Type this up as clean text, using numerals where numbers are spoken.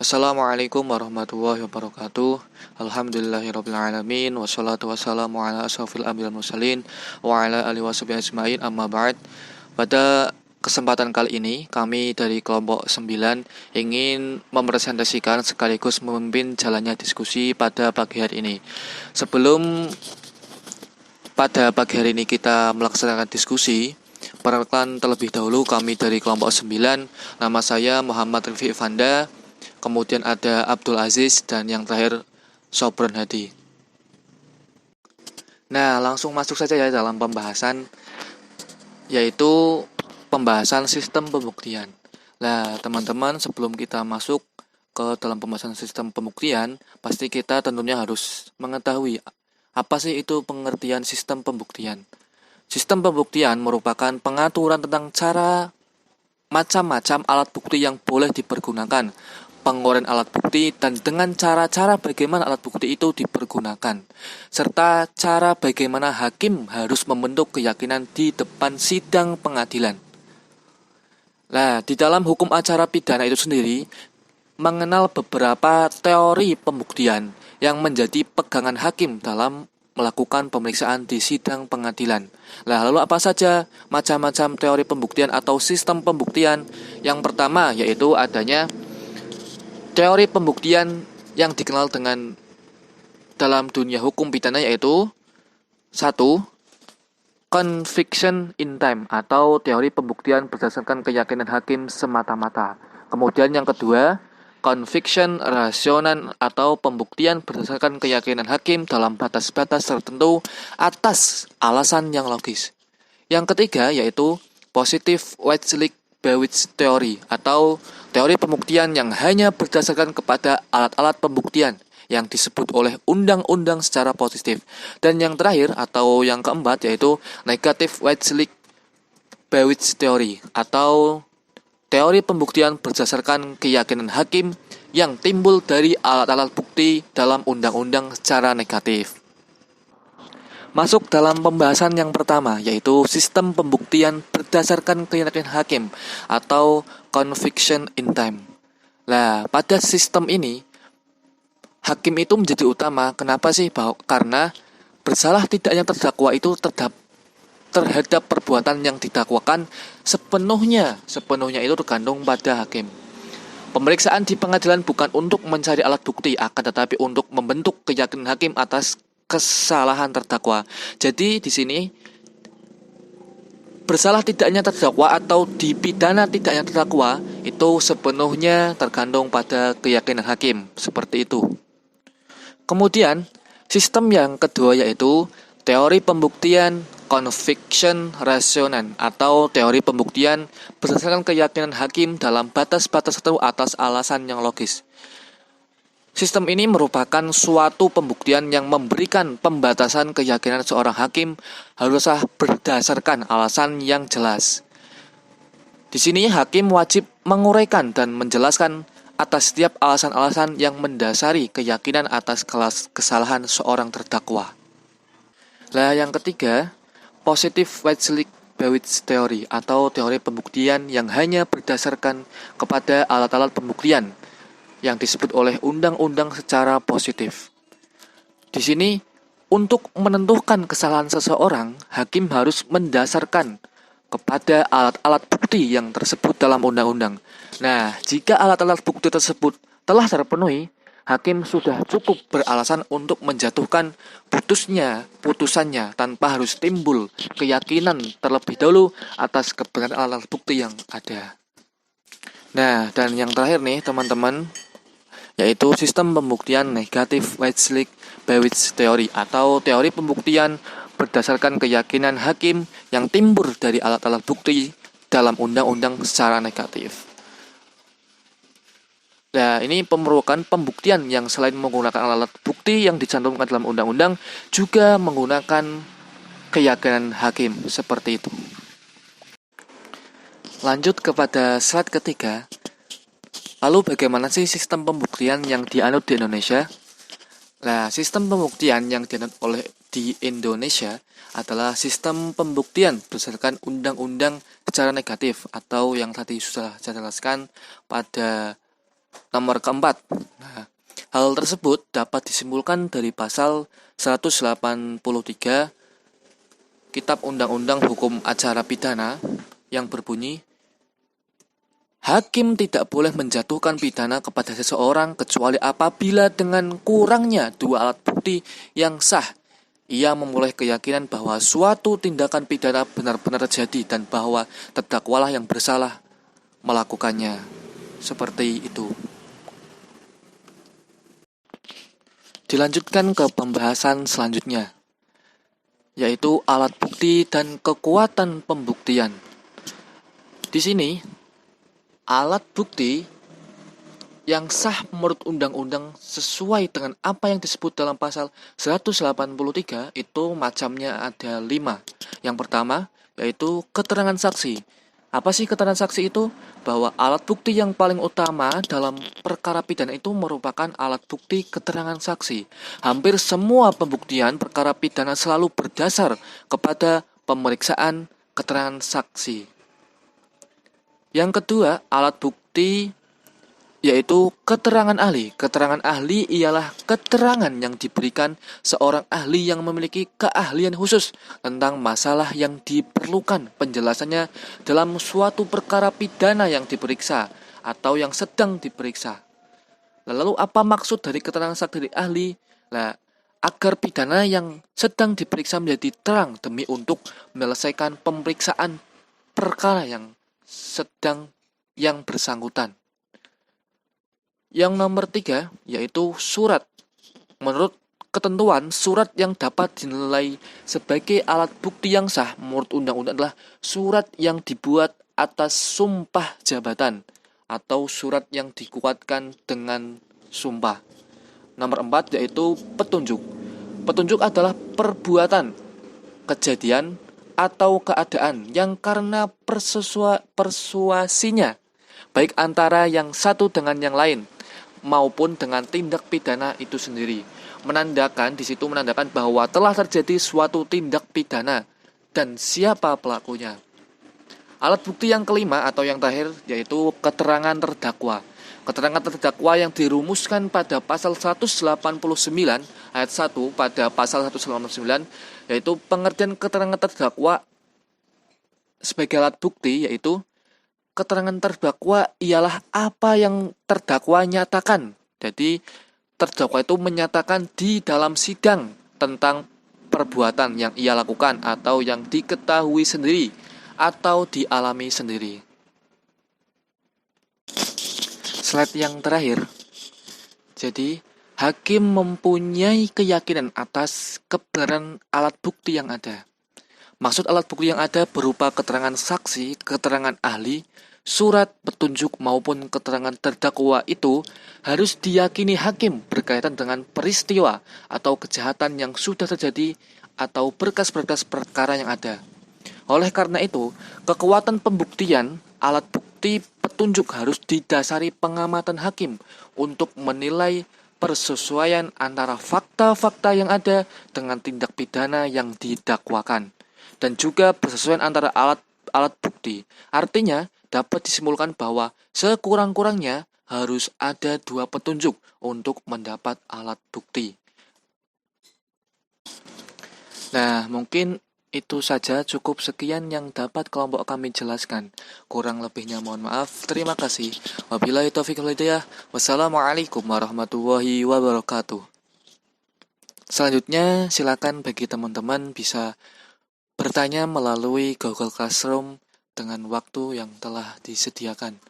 Assalamualaikum warahmatullahi wabarakatuh. Alhamdulillahirrabbilalamin. Wassalatu wassalamu ala asrofil anbiya'i wal mursalin wa ala alihi washabihi ajmain, amma ba'd. Pada kesempatan kali ini kami dari kelompok 9 ingin mempresentasikan sekaligus memimpin jalannya diskusi pada pagi hari ini. Sebelum pada pagi hari ini kita melaksanakan diskusi, perkenalkan terlebih dahulu kami dari kelompok 9. Nama saya Muhammad Riffi Ivanda. Kemudian ada Abdul Aziz dan yang terakhir Sobron Hadi. Nah, langsung masuk saja ya dalam pembahasan, yaitu pembahasan sistem pembuktian. Nah, teman-teman, sebelum kita masuk ke dalam pembahasan sistem pembuktian, pasti kita tentunya harus mengetahui apa sih itu pengertian sistem pembuktian. Sistem pembuktian merupakan pengaturan tentang cara macam-macam alat bukti yang boleh dipergunakan, penguraian alat bukti, dan dengan cara-cara bagaimana alat bukti itu dipergunakan, serta cara bagaimana hakim harus membentuk keyakinan di depan sidang pengadilan. Nah, di dalam hukum acara pidana itu sendiri mengenal beberapa teori pembuktian yang menjadi pegangan hakim dalam melakukan pemeriksaan di sidang pengadilan. Nah, lalu apa saja macam-macam teori pembuktian atau sistem pembuktian? Yang pertama yaitu adanya teori pembuktian yang dikenal dengan dalam dunia hukum pidana, yaitu 1. Conviction in time atau teori pembuktian berdasarkan keyakinan hakim semata-mata. Kemudian yang kedua, conviction rasional atau pembuktian berdasarkan keyakinan hakim dalam batas-batas tertentu atas alasan yang logis. Yang ketiga yaitu positive Wadsworth-Bawitz theory atau teori pembuktian yang hanya berdasarkan kepada alat-alat pembuktian yang disebut oleh undang-undang secara positif. Dan yang terakhir atau yang keempat yaitu negative Wadsworth-Bawitz theory atau teori pembuktian berdasarkan keyakinan hakim yang timbul dari alat-alat bukti dalam undang-undang secara negatif. Masuk dalam pembahasan yang pertama, yaitu sistem pembuktian berdasarkan keyakinan hakim atau conviction in time. Nah, pada sistem ini, hakim itu menjadi utama. Kenapa sih? Karena bersalah tidaknya terdakwa itu terhadap perbuatan yang didakwakan sepenuhnya itu tergantung pada hakim. Pemeriksaan di pengadilan bukan untuk mencari alat bukti, akan tetapi untuk membentuk keyakinan hakim atas kesalahan terdakwa. Jadi di sini bersalah tidaknya terdakwa atau dipidana tidaknya terdakwa itu sepenuhnya tergantung pada keyakinan hakim, seperti itu. Kemudian sistem yang kedua yaitu teori pembuktian conviction rasional atau teori pembuktian berdasarkan keyakinan hakim dalam batas-batas tertentu atas alasan yang logis. Sistem ini merupakan suatu pembuktian yang memberikan pembatasan keyakinan seorang hakim haruslah berdasarkan alasan yang jelas. Di sini hakim wajib menguraikan dan menjelaskan atas setiap alasan-alasan yang mendasari keyakinan atas kesalahan seorang terdakwa. Nah, yang ketiga, positive Wadsworth-Bawitz theory atau teori pembuktian yang hanya berdasarkan kepada alat-alat pembuktian yang disebut oleh undang-undang secara positif. Di sini, untuk menentukan kesalahan seseorang, hakim harus mendasarkan kepada alat-alat bukti yang tersebut dalam undang-undang. Nah, jika alat-alat bukti tersebut telah terpenuhi, hakim sudah cukup beralasan untuk menjatuhkan putusannya tanpa harus timbul keyakinan terlebih dahulu atas kebenaran alat bukti yang ada. Nah, dan yang terakhir nih teman-teman, yaitu sistem pembuktian negatif Wadsworth-Bawitz theory atau teori pembuktian berdasarkan keyakinan hakim yang timbul dari alat-alat bukti dalam undang-undang secara negatif. Nah, ini merupakan pembuktian yang selain menggunakan alat bukti yang dicantumkan dalam undang-undang juga menggunakan keyakinan hakim, seperti itu. Lanjut kepada slide ketiga. Lalu bagaimana sih sistem pembuktian yang dianut di Indonesia? Nah, sistem pembuktian yang dianut di Indonesia adalah sistem pembuktian berdasarkan undang-undang secara negatif atau yang tadi sudah saya jelaskan pada nomor keempat. Nah, hal tersebut dapat disimpulkan dari pasal 183 Kitab Undang-Undang Hukum Acara Pidana yang berbunyi, hakim tidak boleh menjatuhkan pidana kepada seseorang kecuali apabila dengan kurangnya dua alat bukti yang sah ia memulai keyakinan bahwa suatu tindakan pidana benar-benar terjadi dan bahwa terdakwalah yang bersalah melakukannya. Seperti itu. Dilanjutkan ke pembahasan selanjutnya, yaitu alat bukti dan kekuatan pembuktian. Di sini, alat bukti yang sah menurut undang-undang sesuai dengan apa yang disebut dalam pasal 183 itu macamnya ada 5. Yang pertama yaitu keterangan saksi. Apa sih keterangan saksi itu? Bahwa alat bukti yang paling utama dalam perkara pidana itu merupakan alat bukti keterangan saksi. Hampir semua pembuktian perkara pidana selalu berdasar kepada pemeriksaan keterangan saksi. Yang kedua, alat bukti yaitu keterangan ahli. Keterangan ahli ialah keterangan yang diberikan seorang ahli yang memiliki keahlian khusus tentang masalah yang diperlukan penjelasannya dalam suatu perkara pidana yang diperiksa atau yang sedang diperiksa. Lalu apa maksud dari keterangan saksi dari ahli? Nah, agar pidana yang sedang diperiksa menjadi terang demi untuk menyelesaikan pemeriksaan perkara yang sedang yang bersangkutan. Yang nomor 3 yaitu surat. Menurut ketentuan, surat yang dapat dinilai sebagai alat bukti yang sah menurut undang-undang adalah surat yang dibuat atas sumpah jabatan atau surat yang dikuatkan dengan sumpah. Nomor 4 yaitu petunjuk. Petunjuk adalah perbuatan, kejadian, atau keadaan yang karena persuasinya baik antara yang satu dengan yang lain maupun dengan tindak pidana itu sendiri, menandakan bahwa telah terjadi suatu tindak pidana dan siapa pelakunya. Alat bukti yang kelima atau yang terakhir yaitu keterangan terdakwa. Keterangan terdakwa yang dirumuskan pada pasal 189 ayat 1 pada pasal 189 yaitu pengertian keterangan terdakwa sebagai alat bukti, yaitu keterangan terdakwa ialah apa yang terdakwa nyatakan. Jadi terdakwa itu menyatakan di dalam sidang tentang perbuatan yang ia lakukan atau yang diketahui sendiri atau dialami sendiri. Slide yang terakhir. Jadi hakim mempunyai keyakinan atas kebenaran alat bukti yang ada. Maksud alat bukti yang ada berupa keterangan saksi, keterangan ahli, surat, petunjuk maupun keterangan terdakwa itu harus diyakini hakim berkaitan dengan peristiwa atau kejahatan yang sudah terjadi atau berkas-berkas perkara yang ada. Oleh karena itu, kekuatan pembuktian alat bukti petunjuk harus didasari pengamatan hakim untuk menilai persesuaian antara fakta-fakta yang ada dengan tindak pidana yang didakwakan dan juga persesuaian antara alat bukti. Artinya, dapat disimpulkan bahwa sekurang-kurangnya harus ada 2 petunjuk untuk mendapat alat bukti. Nah, mungkin itu saja, cukup sekian yang dapat kelompok kami jelaskan. Kurang lebihnya mohon maaf. Terima kasih. Wabillahi taufiq wal hidayah. Wassalamualaikum warahmatullahi wabarakatuh. Selanjutnya, silakan bagi teman-teman bisa bertanya melalui Google Classroom dengan waktu yang telah disediakan.